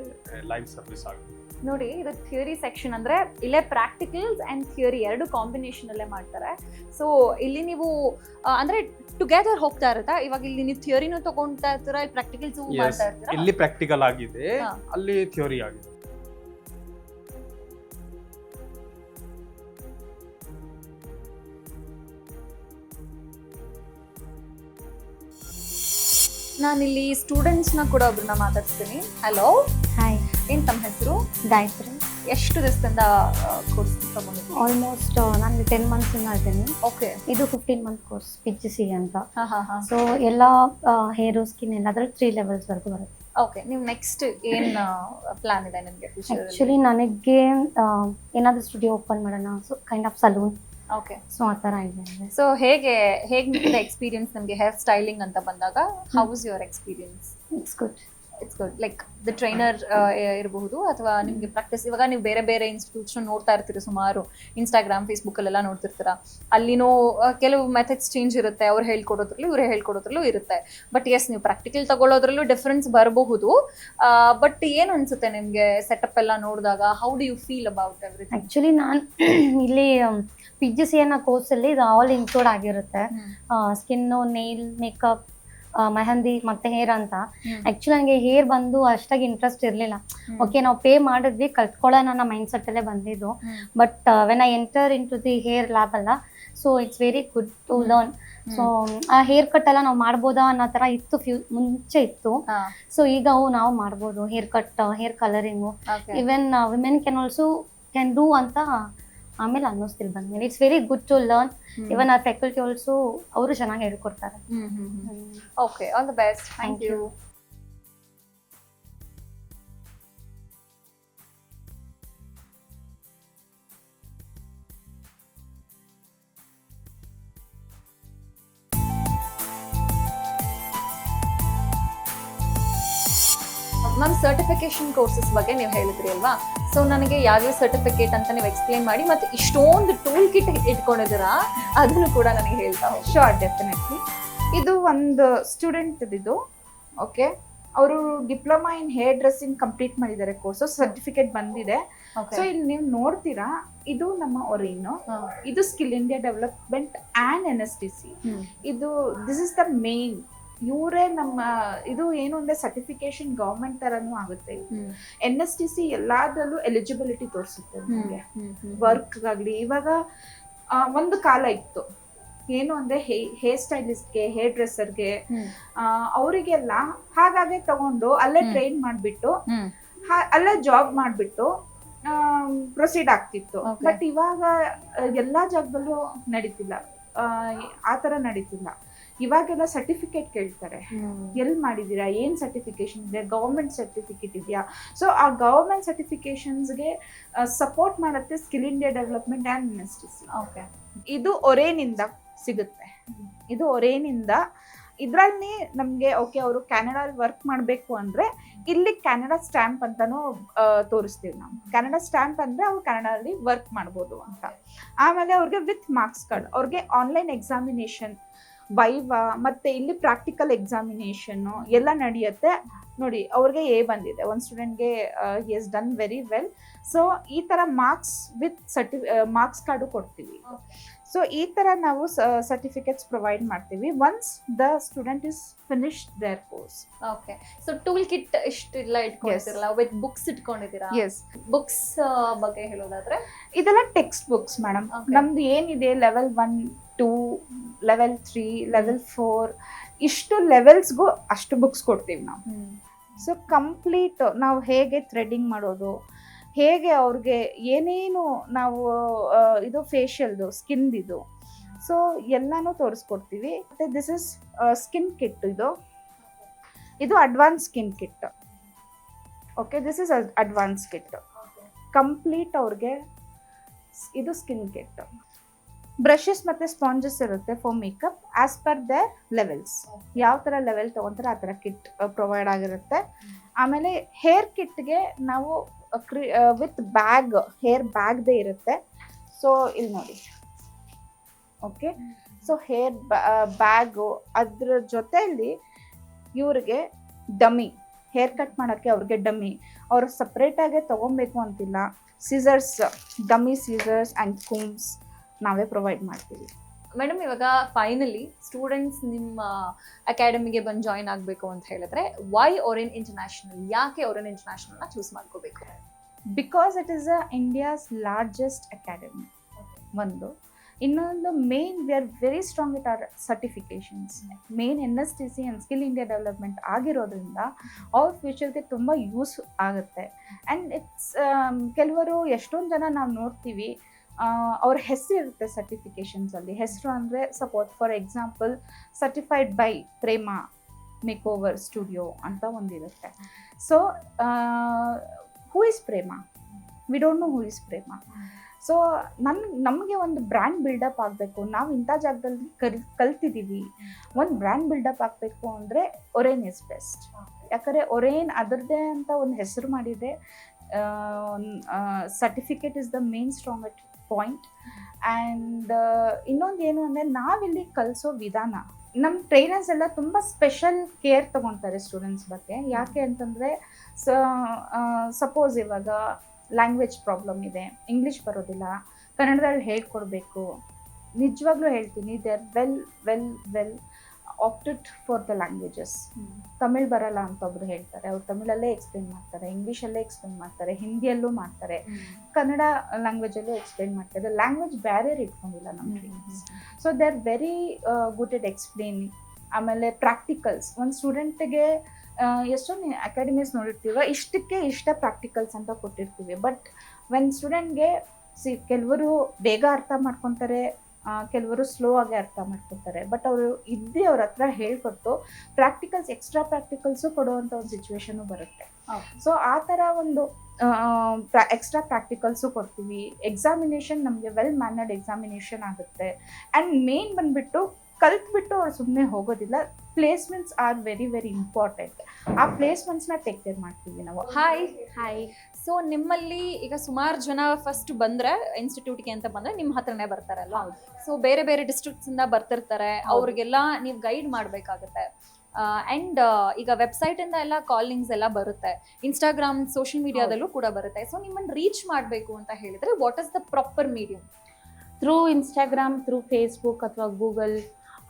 ಲೈವ್ ಸರ್ವಿಸ್ ಆಗಿದೆ. ನೋಡಿ, ಇದು ಥಿಯರಿ ಸೆಕ್ಷನ್ ಅಂದ್ರೆ ಇಲ್ಲೇ ಪ್ರಾಕ್ಟಿಕಲ್ಸ್ ಅಂಡ್ ಥಿಯರಿ ಎರಡು ಕಾಂಬಿನೇಷನ್ ಅಲ್ಲೇ ಮಾಡ್ತಾರೆ. ಸೊ ಇಲ್ಲಿ ನೀವು ಅಂದ್ರೆ ಟುಗೆದರ್ ಹೋಗ್ತಾ ಇರುತ್ತಾ? ಇವಾಗ ಇಲ್ಲಿ ನೀವು ಥಿಯರಿನೂ ತಗೊಂತಾ ಇರ್ತೀರಾ, ಇಲ್ಲಿ ಪ್ರಾಕ್ಟಿಕಲ್ಸ್ ಮಾಡ್ತಾ ಇರ್ತೀರಾ? ಇಲ್ಲಿ ಪ್ರಾಕ್ಟಿಕಲ್ ಆಗಿದೆ, ಹಾ. ಅಲ್ಲಿ ಥಿಯರಿ ಆಗಿದೆ. ನಾನಿಲ್ಲಿ ಸ್ಟೂಡೆಂಟ್ಸ್ನ ಕೂಡ ಒಬ್ರನ್ನ ಮಾತಾಡ್ತೀನಿ. ಹಲೋ, ಹಾಯ್, ಏನ್ ತಮ್ಮ ಹೆಸರು? ಗಾಯತ್ರಿ. ಎಷ್ಟು ದಿವಸದಿಂದ ಕೋರ್ಸ್ ತಗೊಂಡಿದ್ದೀವಿ? ಆಲ್ಮೋಸ್ಟ್ ನಾನು 10 ಮಂತ್ಸಿಂದ ಇದ್ದೀನಿ. ಓಕೆ. ಇದು 15 ಮಂತ್ ಕೋರ್ಸ್ PGC ಅಂತ. ಹಾ ಹಾ ಹಾ. ಸೊ ಎಲ್ಲ ಹೇರು ಸ್ಕಿನ್ ಎಲ್ಲಾದ್ರೂ 3 ಲೆವೆಲ್ಸ್ ವರೆಗೂ ಬರುತ್ತೆ. ಓಕೆ. ನೀವು ನೆಕ್ಸ್ಟ್ ಏನ್ ಪ್ಲಾನ್ ಇದೆ ನಿಮಗೆ ಫ್ಯೂಚರ್? ಆ್ಯಕ್ಚುಲಿ ನನಗೆ ಏನಾದರೂ ಸ್ಟುಡಿಯೋ ಓಪನ್ ಮಾಡೋಣ, so kind of salon, okay. So ಆ ಥರ ಇದೆ. ಸೊ ಹೇಗೆ ಎಕ್ಸ್ಪೀರಿಯನ್ಸ್ ನಮಗೆ ಹೇರ್ ಸ್ಟೈಲಿಂಗ್ ಅಂತ ಬಂದಾಗ? How is your experience? It's good. It's good. Like the trainer ಇರಬಹುದು ಅಥವಾ ನಿಮಗೆ ಪ್ರಾಕ್ಟೀಸ್, ಇವಾಗ ನೀವು ಬೇರೆ ಬೇರೆ ಇನ್ಸ್ಟಿಟ್ಯೂಟ್ಸ್ ನೋಡ್ತಾ ಇರ್ತೀರಿ, ಸುಮಾರು ಇನ್ಸ್ಟಾಗ್ರಾಮ್ ಫೇಸ್ಬುಕ್ಕಲ್ಲೆಲ್ಲ ನೋಡ್ತಿರ್ತೀರಾ. ಅಲ್ಲಿನೂ ಕೆಲವು ಮೆಥಡ್ಸ್ ಚೇಂಜ್ ಇರುತ್ತೆ, ಅವ್ರು ಹೇಳ್ಕೊಡೋದ್ರಲ್ಲೂ ಇವರೇ ಹೇಳ್ಕೊಡೋದ್ರಲ್ಲೂ ಇರುತ್ತೆ. ಬಟ್ ಎಸ್, ನೀವು ಪ್ರಾಕ್ಟಿಕಲ್ ತಗೊಳ್ಳೋದ್ರಲ್ಲೂ ಡಿಫ್ರೆನ್ಸ್ ಬರಬಹುದು. ಬಟ್ ಏನು ಅನ್ಸುತ್ತೆ ನಿಮಗೆ ಸೆಟಪ್ ಎಲ್ಲ ನೋಡಿದಾಗ? How do you feel about everything? Actually ನಾನು ಇಲ್ಲಿ PGC ಅನ್ನೋ ಕೋರ್ಸಲ್ಲಿ ಇದು ಆಲ್ ಇನ್ಕ್ಲೂಡ್ ಆಗಿರುತ್ತೆ. ಸ್ಕಿನ್ನು, ನೇಲ್, ಮೇಕಪ್, ಮೆಹಂದಿ ಮತ್ತು ಹೇರ್ ಅಂತ. ಆ್ಯಕ್ಚುಲಿ ನನಗೆ ಹೇರ್ ಬಂದು ಅಷ್ಟಾಗಿ ಇಂಟ್ರೆಸ್ಟ್ ಇರಲಿಲ್ಲ. ಓಕೆ, ನಾವು ಪೇ ಮಾಡಿದ್ವಿ, ಕಲ್ತ್ಕೊಳ್ಳೋಣ ಅನ್ನೋ ಮೈಂಡ್ಸೆಟ್ಟಲ್ಲೇ ಬಂದಿದ್ದು. But when I enter in to the hair lab ಅಲ್ಲ, so it's very good to learn. So ಆ ಹೇರ್ ಕಟ್ ಎಲ್ಲ ನಾವು ಮಾಡ್ಬೋದಾ ಅನ್ನೋ ಥರ ಇತ್ತು, ಮುಂಚೆ ಇತ್ತು. ಸೊ ಈಗ ನಾವು ಮಾಡ್ಬೋದು hair cut, hair colouring, even women can do ಅಂತ ಆಮೇಲೆ ಅನ್ನಿಸ್ತಿಲ್ ಬಂದ್ಮೇಲೆ. It's very good to learn. Even ಆ ಫ್ಯಾಕಲ್ಟಿ ಆಲ್ಸೋ ಅವರು ಚೆನ್ನಾಗಿ ಹೇಳ್ಕೊಡ್ತಾರೆ. Okay, all the best. Thank you. Ma'am, certification courses ಬಗ್ಗೆ ನೀವು ಹೇಳಿದ್ರಿ ಅಲ್ವಾ? ಸೊ ನನಗೆ ಯಾವ್ಯಾವ ಸರ್ಟಿಫಿಕೇಟ್ ಅಂತ ನೀವು ಎಕ್ಸ್ಪ್ಲೇನ್ ಮಾಡಿ, ಮತ್ತೆ ಇಷ್ಟೊಂದು ಟೂಲ್ ಕಿಟ್ ಇಟ್ಕೊಂಡಿದ್ದೀರಾ ಅದನ್ನು ಕೂಡ ನನಗೆ ಹೇಳ್ತಾ ಹೋಗಿ. Sure, definitely. ಇದು ಒಂದು ಸ್ಟೂಡೆಂಟ್ ಇದು. ಓಕೆ, ಅವರು diploma in hair dressing complete ಮಾಡಿದ್ದಾರೆ ಕೋರ್ಸು, ಸರ್ಟಿಫಿಕೇಟ್ ಬಂದಿದೆ. ಸೊ ಇಲ್ಲಿ ನೀವು ನೋಡ್ತೀರಾ, ಇದು ನಮ್ಮ ಒರೇನು, ಇದು skill India development and NSTC. ಇದು ದಿಸ್ ಇಸ್ ದ ಮೇನ್. ಇವರೇ ನಮ್ಮ ಇದು ಏನು ಅಂದ್ರೆ ಸರ್ಟಿಫಿಕೇಶನ್ ಗವರ್ಮೆಂಟ್ ತರನೂ ಆಗುತ್ತೆ. NSTC ಎಲ್ಲಾದ್ರಲ್ಲೂ ಎಲಿಜಿಬಿಲಿಟಿ ತೋರಿಸುತ್ತೆ ನಮಗೆ ವರ್ಕ್ ಆಗಲಿ. ಇವಾಗ ಒಂದು ಕಾಲ ಇತ್ತು ಏನು ಅಂದ್ರೆ ಹೇರ್ ಸ್ಟೈಲಿಸ್ಟ್ಗೆ, ಹೇರ್ ಡ್ರೆಸ್ಸರ್ಗೆ, ಅವರಿಗೆಲ್ಲ ಹಾಗಾಗೆ ತಗೊಂಡು ಅಲ್ಲೇ ಟ್ರೈನ್ ಮಾಡಿಬಿಟ್ಟು ಅಲ್ಲೇ ಜಾಬ್ ಮಾಡಿಬಿಟ್ಟು ಪ್ರೊಸೀಡ್ ಆಗ್ತಿತ್ತು. ಬಟ್ ಇವಾಗ ಎಲ್ಲಾ ಜಾಗದಲ್ಲೂ ನಡೀತಿಲ್ಲ, ಆ ಥರ ನಡೀತಿಲ್ಲ. ಇವಾಗೆಲ್ಲ ಸರ್ಟಿಫಿಕೇಟ್ ಕೇಳ್ತಾರೆ. ಎಲ್ಲಿ ಮಾಡಿದ್ದೀರಾ, ಏನು ಸರ್ಟಿಫಿಕೇಶನ್ ಇದೆ, ಗೌರ್ಮೆಂಟ್ ಸರ್ಟಿಫಿಕೇಟ್ ಇದೆಯಾ? ಸೊ ಆ ಗೌರ್ಮೆಂಟ್ ಸರ್ಟಿಫಿಕೇಶನ್ಸ್ಗೆ ಸಪೋರ್ಟ್ ಮಾಡುತ್ತೆ skill India development and NSTC. Okay, ಇದು ಒರೇನಿಂದ ಸಿಗುತ್ತೆ. ಇದು ಒರೇನಿಂದ. ಇದರಲ್ಲಿ ನಮಗೆ ಓಕೆ, ಅವರು ಕ್ಯಾನಡಾಲ್ ವರ್ಕ್ ಮಾಡಬೇಕು ಅಂದರೆ ಇಲ್ಲಿ ಕ್ಯಾನಡಾ ಸ್ಟ್ಯಾಂಪ್ ಅಂತಾನೂ ತೋರಿಸ್ತೀವಿ ನಾವು. ಕ್ಯಾನಡಾ ಸ್ಟ್ಯಾಂಪ್ ಅಂದರೆ ಅವ್ರು ಕ್ಯಾನಡಾದಲ್ಲಿ ವರ್ಕ್ ಮಾಡ್ಬೋದು ಅಂತ. ಆಮೇಲೆ ಅವ್ರಿಗೆ ವಿತ್ ಮಾರ್ಕ್ಸ್ ಕಾರ್ಡ್, ಅವ್ರಿಗೆ ಆನ್ಲೈನ್ ಎಕ್ಸಾಮಿನೇಷನ್, ವೈವಾ ಮತ್ತು ಇಲ್ಲಿ ಪ್ರಾಕ್ಟಿಕಲ್ ಎಕ್ಸಾಮಿನೇಷನ್ನು ಎಲ್ಲ ನಡೆಯುತ್ತೆ. ನೋಡಿ, ಅವ್ರಿಗೆ A ಬಂದಿದೆ, ಒಂದು ಸ್ಟೂಡೆಂಟ್ಗೆ ಹಿ has done very well. So ಈ ಥರ ಮಾರ್ಕ್ಸ್ ವಿತ್ ಮಾರ್ಕ್ಸ್ ಕಾರ್ಡು ಕೊಡ್ತೀವಿ. ಸೊ ಈ ಥರ ನಾವು ಸರ್ಟಿಫಿಕೇಟ್ಸ್ ಪ್ರೊವೈಡ್ ಮಾಡ್ತೀವಿ once the student is finished their course. Okay, so tool kit ಇಷ್ಟೆಲ್ಲ ಇಟ್ಕೊಂಡಿದ್ದೀರಲ್ಲ, ವಿತ್ ಬುಕ್ಸ್ ಇಟ್ಕೊಂಡಿದ್ದೀರಾ? ಎಸ್. ಬುಕ್ಸ್ ಬಗ್ಗೆ ಹೇಳೋದಾದ್ರೆ ಇದೆಲ್ಲ ಟೆಕ್ಸ್ಟ್ ಬುಕ್ಸ್ ಮೇಡಮ್. ನಮ್ದು ಏನಿದೆ ಲೆವೆಲ್ 1, 2, ಲೆವೆಲ್ 3, ಲೆವೆಲ್ 4 ಇಷ್ಟು ಲೆವೆಲ್ಸ್ಗೂ ಅಷ್ಟು ಬುಕ್ಸ್ ಕೊಡ್ತೀವಿ ನಾವು. ಸೊ ಕಂಪ್ಲೀಟ್ ನಾವು ಹೇಗೆ ಥ್ರೆಡ್ಡಿಂಗ್ ಮಾಡೋದು, ಹೇಗೆ ಅವ್ರಿಗೆ ಏನೇನು ನಾವು ಇದು ಫೇಶಿಯಲ್ದು, ಸ್ಕಿನ್ದಿದು, ಸೊ ಎಲ್ಲನೂ ತೋರಿಸ್ಕೊಡ್ತೀವಿ. ಮತ್ತು ದಿಸ್ ಇಸ್ ಸ್ಕಿನ್ ಕಿಟ್. ಇದು advance skin kit. Okay, this is advance kit. Complete ಅವ್ರಿಗೆ ಇದು ಸ್ಕಿನ್ ಕಿಟ್. ಬ್ರಷಸ್ ಮತ್ತು ಸ್ಪಾಂಜಸ್ ಇರುತ್ತೆ for makeup as per the levels. ಯಾವ ಥರ ಲೆವೆಲ್ ತೊಗೊತಾರೆ ಆ ಥರ ಕಿಟ್ ಪ್ರೊವೈಡ್ ಆಗಿರುತ್ತೆ. ಆಮೇಲೆ ಹೇರ್ ಕಿಟ್ಗೆ ನಾವು ವಿತ್ ಬ್ಯಾಗ್, ಹೇರ್ ಬ್ಯಾಗ್ದೇ ಇರುತ್ತೆ. ಸೊ ಇಲ್ಲಿ ನೋಡಿ, ಓಕೆ. ಸೊ ಹೇರ್ ಬ್ಯಾಗು, ಅದ್ರ ಜೊತೆಯಲ್ಲಿ ಇವ್ರಿಗೆ ಡಮ್ಮಿ, ಹೇರ್ ಕಟ್ ಮಾಡೋಕ್ಕೆ ಅವ್ರಿಗೆ ಡಮ್ಮಿ, ಅವ್ರು ಸಪ್ರೇಟಾಗೆ ತೊಗೊಬೇಕು ಅಂತಿಲ್ಲ. ಸೀಸರ್ಸ್, ಡಮ್ಮಿ ಸೀಸರ್ಸ್ ಆ್ಯಂಡ್ ಕೂಮ್ಸ್ ನಾವೇ ಪ್ರೊವೈಡ್ ಮಾಡ್ತೀವಿ. ಮೇಡಮ್, ಇವಾಗ ಫೈನಲಿ ಸ್ಟೂಡೆಂಟ್ಸ್ ನಿಮ್ಮ ಅಕಾಡೆಮಿಗೆ ಬಂದು ಜಾಯಿನ್ ಆಗಬೇಕು ಅಂತ ಹೇಳಿದ್ರೆ ವೈ ಒರೇನ್ ಇಂಟರ್ನ್ಯಾಷನಲ್, ಯಾಕೆ ಒರೇನ್ ಇಂಟರ್ನ್ಯಾಷನಲ್ನ ಚೂಸ್ ಮಾಡ್ಕೋಬೇಕು? Because it is India's largest academy ಒಂದು. ಇನ್ನೊಂದು main, we are very strong with our certifications. Main NSTC and skill India development ಆಗಿರೋದ್ರಿಂದ ಅವ್ರ ಫ್ಯೂಚರ್ಗೆ ತುಂಬ ಯೂಸ್ ಆಗುತ್ತೆ. ಆ್ಯಂಡ್ ಇಟ್ಸ್ ಕೆಲವರು ಎಷ್ಟೊಂದು ಜನ ನಾವು ನೋಡ್ತೀವಿ, ಅವ್ರ ಹೆಸರು ಇರುತ್ತೆ ಸರ್ಟಿಫಿಕೇಷನ್ಸಲ್ಲಿ. ಹೆಸರು ಅಂದರೆ suppose for example certified by Prema make over studio ಅಂತ ಒಂದಿರುತ್ತೆ. So who is Prema? We don't know who is Prema. So ನಮಗೆ ಒಂದು ಬ್ರ್ಯಾಂಡ್ ಬಿಲ್ಡಪ್ ಆಗಬೇಕು, ನಾವು ಇಂಥ ಜಾಗದಲ್ಲಿ ಕಲ್ತಿದ್ದೀವಿ, ಒಂದು ಬ್ರ್ಯಾಂಡ್ ಬಿಲ್ಡಪ್ ಆಗಬೇಕು ಅಂದರೆ ಒರೇನ್ ಇಸ್ ಬೆಸ್ಟ್. ಯಾಕಂದರೆ ಒರೇನ್ ಅದರದ್ದೇ ಅಂತ ಒಂದು ಹೆಸರು ಮಾಡಿದೆ. Certificate is the main strong point. And ಇನ್ನೊಂದು ಏನು ಅಂದರೆ ನಾವಿಲ್ಲಿ ಕಲಿಸೋ ವಿಧಾನ, ನಮ್ಮ ಟ್ರೈನರ್ಸ್ ಎಲ್ಲ ತುಂಬ ಸ್ಪೆಷಲ್ ಕೇರ್ ತೊಗೊತಾರೆ ಸ್ಟೂಡೆಂಟ್ಸ್ ಬಗ್ಗೆ. ಯಾಕೆ ಅಂತಂದರೆ ಸಪೋಸ್ ಇವಾಗ ಲ್ಯಾಂಗ್ವೇಜ್ ಪ್ರಾಬ್ಲಮ್ ಇದೆ, ಇಂಗ್ಲೀಷ್ ಬರೋದಿಲ್ಲ, ಕನ್ನಡದಲ್ಲಿ ಹೇಳ್ಕೊಡ್ಬೇಕು. ನಿಜವಾಗ್ಲೂ ಹೇಳ್ತೀನಿ, they are well opted for the languages. Tamil ಬರಲ್ಲ ಅಂತ ಒಬ್ರು ಹೇಳ್ತಾರೆ, ಅವ್ರು ತಮಿಳಲ್ಲೇ ಎಕ್ಸ್ಪ್ಲೇನ್ ಮಾಡ್ತಾರೆ, ಇಂಗ್ಲೀಷಲ್ಲೇ ಎಕ್ಸ್ಪ್ಲೇನ್ ಮಾಡ್ತಾರೆ, ಹಿಂದಿಯಲ್ಲೂ ಮಾಡ್ತಾರೆ, ಕನ್ನಡ ಲ್ಯಾಂಗ್ವೇಜಲ್ಲೂ ಎಕ್ಸ್ಪ್ಲೇನ್ ಮಾಡ್ತಾರೆ. ಲ್ಯಾಂಗ್ವೇಜ್ ಬ್ಯಾರಿಯರ್ ಇಟ್ಕೊಂಡಿಲ್ಲ ನಮ್ಮ trainers. So they are very good at explaining. ಆಮೇಲೆ ಪ್ರಾಕ್ಟಿಕಲ್ಸ್, ಒಂದು ಸ್ಟೂಡೆಂಟಿಗೆ ಎಷ್ಟೊಂದು ಅಕಾಡೆಮೀಸ್ ನೋಡಿರ್ತೀವ, ಇಷ್ಟ ಪ್ರಾಕ್ಟಿಕಲ್ಸ್ ಅಂತ ಕೊಟ್ಟಿರ್ತೀವಿ. ಬಟ್ ವೆನ್ ಸ್ಟೂಡೆಂಟ್ಗೆ ಕೆಲವರು ಬೇಗ ಅರ್ಥ ಮಾಡ್ಕೊತಾರೆ, ಕೆಲವರು ಸ್ಲೋ ಆಗಿ ಅರ್ಥ ಮಾಡ್ಕೊತಾರೆ. ಬಟ್ ಅವರು ಅವ್ರ ಹತ್ರ ಹೇಳ್ಕೊಟ್ಟು ಪ್ರಾಕ್ಟಿಕಲ್ಸ್, ಎಕ್ಸ್ಟ್ರಾ ಪ್ರಾಕ್ಟಿಕಲ್ಸು ಕೊಡುವಂಥ ಒಂದು ಸಿಚುವೇಶನು ಬರುತ್ತೆ. ಸೊ ಆ ಥರ ಒಂದು ಎಕ್ಸ್ಟ್ರಾ ಪ್ರಾಕ್ಟಿಕಲ್ಸು ಕೊಡ್ತೀವಿ. ಎಕ್ಸಾಮಿನೇಷನ್ ನಮಗೆ ವೆಲ್ ಮ್ಯಾನರ್ಡ್ ಎಕ್ಸಾಮಿನೇಷನ್ ಆಗುತ್ತೆ. ಆ್ಯಂಡ್ ಮೇನ್ ಬಂದುಬಿಟ್ಟು ಕಲ್ತ್ಬಿಟ್ಟು ಅವ್ರು ಸುಮ್ಮನೆ ಹೋಗೋದಿಲ್ಲ. Placements are very very important. ಆ ಪ್ಲೇಸ್ಮೆಂಟ್ಸ್ನ ಟೇಕ್ ಕೇರ್ ಮಾಡ್ತೀವಿ ನಾವು. ಹಾಯ್. ಸೊ ನಿಮ್ಮಲ್ಲಿ ಈಗ ಸುಮಾರು ಜನ ಫಸ್ಟ್ ಬಂದ್ರೆ ಇನ್ಸ್ಟಿಟ್ಯೂಟ್ಗೆ ಅಂತ ಬಂದ್ರೆ ನಿಮ್ಮ ಹತ್ರನೇ ಬರ್ತಾರಲ್ಲ. ಸೊ ಬೇರೆ ಬೇರೆ ಡಿಸ್ಟ್ರಿಕ್ಟ್ಸ್ ಇಂದ ಬರ್ತಿರ್ತಾರೆ, ಅವ್ರಿಗೆಲ್ಲ ನೀವು ಗೈಡ್ ಮಾಡ್ಬೇಕಾಗತ್ತೆ. ಅಂಡ್ ಈಗ ವೆಬ್ಸೈಟ್ ಇಂದ ಎಲ್ಲ ಕಾಲಿಂಗ್ಸ್ ಎಲ್ಲ ಬರುತ್ತೆ, ಇನ್ಸ್ಟಾಗ್ರಾಮ್ ಸೋಷಿಯಲ್ ಮೀಡಿಯಾದಲ್ಲೂ ಕೂಡ ಬರುತ್ತೆ. ಸೊ ನಿಮ್ಮನ್ನು ರೀಚ್ ಮಾಡಬೇಕು ಅಂತ ಹೇಳಿದ್ರೆ what is the proper medium? Through Instagram, through Facebook ಅಥವಾ ಗೂಗಲ್,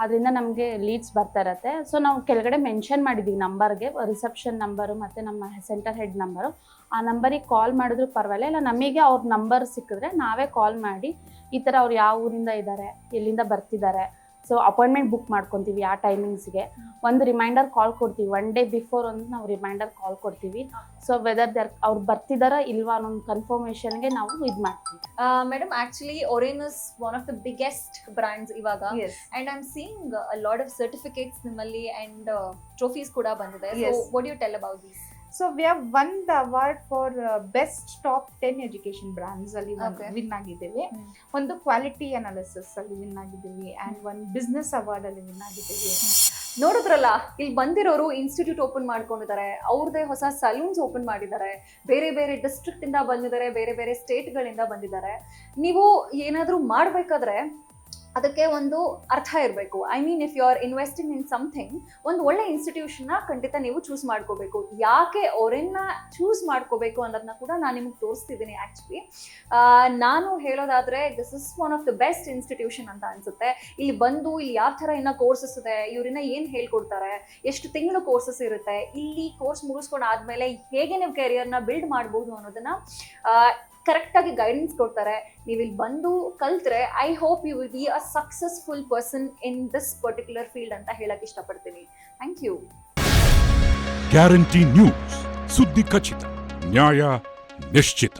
ಅದರಿಂದ ನಮಗೆ ಲೀಡ್ಸ್ ಬರ್ತಾ ಇರತ್ತೆ. ಸೊ ನಾವು ಕೆಳಗಡೆ ಮೆನ್ಷನ್ ಮಾಡಿದ್ದೀವಿ ನಂಬರ್ಗೆ, ರಿಸೆಪ್ಷನ್ ನಂಬರು ಮತ್ತು ನಮ್ಮ ಸೆಂಟರ್ ಹೆಡ್ ನಂಬರು. ಆ ನಂಬರಿಗೆ ಕಾಲ್ ಮಾಡಿದ್ರು ಪರವಾಗಿಲ್ಲ, ಇಲ್ಲ ನಮಗೆ ಅವ್ರ ನಂಬರ್ ಸಿಕ್ಕಿದ್ರೆ ನಾವೇ ಕಾಲ್ ಮಾಡಿ ಈ ಥರ ಅವ್ರು ಯಾವ ಊರಿಂದ ಇದ್ದಾರೆ, ಎಲ್ಲಿಂದ ಬರ್ತಿದ್ದಾರೆ, ಸೊ ಅಪಾಯಿಂಟ್ಮೆಂಟ್ ಬುಕ್ ಮಾಡ್ಕೊತೀವಿ ಆ ಟೈಮಿಂಗ್ಸ್ಗೆ. ಒಂದು ರಿಮೈಂಡರ್ ಕಾಲ್ ಕೊಡ್ತೀವಿ, 1 day ಬಿಫೋರ್ ಒಂದು ನಾವು ರಿಮೈಂಡರ್ ಕಾಲ್ ಕೊಡ್ತೀವಿ. ಸೊ ವೆದರ್ ಅವ್ರು ಬರ್ತಿದಾರ ಇಲ್ವಾ ಅನ್ನೋ ಕನ್ಫರ್ಮೇಷನ್ಗೆ ನಾವು ಇದು ಮಾಡ್ತೀವಿ. Madam, actually Orane is one of the biggest brands ಇವಾಗ. And I am seeing a lot of certificates ನಿಮ್ಮಲ್ಲಿ ಅಂಡ್ ಟ್ರೋಫೀಸ್ ಕೂಡ ಬಂದಿದೆ. So what you tell about these? So we have won the award for best top 10 education brands ಅಲ್ಲಿ ವಿನ್ ಆಗಿದ್ದೇವೆ. ಒಂದು ಕ್ವಾಲಿಟಿ ಅನಾಲಿಸಿಸ್ ಅಲ್ಲಿ ವಿನ್ ಆಗಿದ್ದೀವಿ ಅಂಡ್ ಒಂದು ಬಿಸ್ನೆಸ್ ಅವಾರ್ಡ್ ಅಲ್ಲಿ ವಿನ್ ಆಗಿದ್ದೀವಿ. ನೋಡಿದ್ರಲ್ಲ, ಇಲ್ಲಿ ಬಂದಿರೋರು ಇನ್ಸ್ಟಿಟ್ಯೂಟ್ ಓಪನ್ ಮಾಡ್ಕೊಂಡಿದ್ದಾರೆ, ಅವ್ರದೇ ಹೊಸ ಸಲೂನ್ಸ್ ಓಪನ್ ಮಾಡಿದ್ದಾರೆ, ಬೇರೆ ಬೇರೆ ಡಿಸ್ಟ್ರಿಕ್ಟ್ ಇಂದ ಬಂದಿದ್ದಾರೆ, ಬೇರೆ ಬೇರೆ ಸ್ಟೇಟ್ಗಳಿಂದ ಬಂದಿದ್ದಾರೆ. ನೀವು ಏನಾದರೂ ಮಾಡಬೇಕಾದ್ರೆ ಅದಕ್ಕೆ ಒಂದು ಅರ್ಥ ಇರಬೇಕು. I mean, if you are investing in something, ಒಂದು ಒಳ್ಳೆ ಇನ್ಸ್ಟಿಟ್ಯೂಷನ್ನ ಖಂಡಿತ ನೀವು ಚೂಸ್ ಮಾಡ್ಕೋಬೇಕು. ಯಾಕೆ ಒರೇನ್ನ ಚೂಸ್ ಮಾಡ್ಕೋಬೇಕು ಅನ್ನೋದನ್ನ ಕೂಡ ನಾನು ನಿಮ್ಗೆ ತೋರಿಸ್ತಿದ್ದೀನಿ. ಆ್ಯಕ್ಚುಲಿ ನಾನು ಹೇಳೋದಾದರೆ this is one of the best institution ಅಂತ ಅನಿಸುತ್ತೆ. ಇಲ್ಲಿ ಬಂದು ಇಲ್ಲಿ ಯಾವ ಥರ ಇನ್ನೂ ಕೋರ್ಸಸ್ ಇದೆ, ಇವರಿನ್ನ ಏನು ಹೇಳ್ಕೊಡ್ತಾರೆ, ಎಷ್ಟು ತಿಂಗಳು ಕೋರ್ಸಸ್ ಇರುತ್ತೆ, ಇಲ್ಲಿ ಕೋರ್ಸ್ ಮುಗಿಸ್ಕೊಂಡು ಆದಮೇಲೆ ಹೇಗೆ ನೀವು ಕೆರಿಯರ್ನ ಬಿಲ್ಡ್ ಮಾಡ್ಬೋದು ಅನ್ನೋದನ್ನ ಕರೆಕ್ಟಾಗಿ ಗೈಡೆನ್ಸ್ ಕೊಡ್ತಾರೆ. ನೀವು ಇಲ್ಲಿ ಬಂದು ಕಲ್ತ್ರೆ I hope you will be a successful person in this particular field ಅಂತ ಹೇಳಕ್ ಇಷ್ಟಪಡ್ತೀನಿ. Thank you. ಗ್ಯಾರಂಟಿ ನ್ಯೂಸ್, ಸುದ್ದಿ ಖಚಿತ, ನ್ಯಾಯ ನಿಶ್ಚಿತ.